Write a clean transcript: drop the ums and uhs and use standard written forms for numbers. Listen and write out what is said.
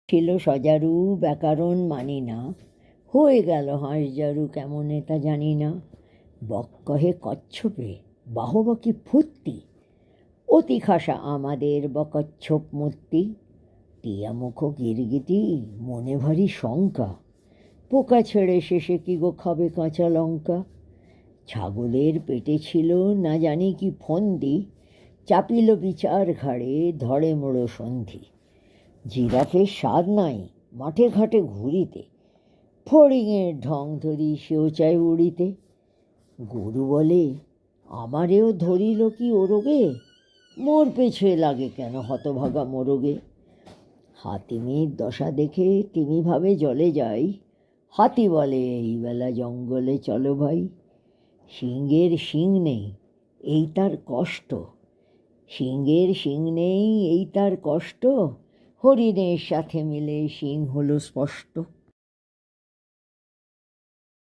ছিল সজারু ব্যাকরণ মানি না, হয়ে গেল হাঁসজারু কেমনে তা জানি না। বক কহে কচ্ছপে, বাহবা কি ফুর্তি, অতি খাসা আমাদের বকচ্ছপ মূর্তি। টিয়া মুখ গিরগিটি, মনে ভারী শঙ্কা, পোকা ছেড়ে শেষে কি গো খাবে কাঁচা লঙ্কা। ছাগলের পেটে ছিল না জানি কি ফন্দি, চাপিল বিচার ঘাড়ে ধরে মোড়ো সন্ধি। জিরাফের স্বাদ নাই মাঠে ঘাটে ঘুরিতে, ফড়িংয়ের ঢং ধরি সেও চায় উড়িতে। গরু বলে, আমারেও ধরিল কি ওরগে, মোর পেছে লাগে কেন হতভাগা মোরগে। হাতিমির দশা দেখে তিমি ভাবে জলে যাই, হাতি বলে এই বেলা জঙ্গলে চলো ভাই। সিংহের শিং নেই এই তার কষ্ট, সিংহের শিং নেই এই তার কষ্ট, হরিণের সাথে মিলে শিং হলো স্পষ্ট।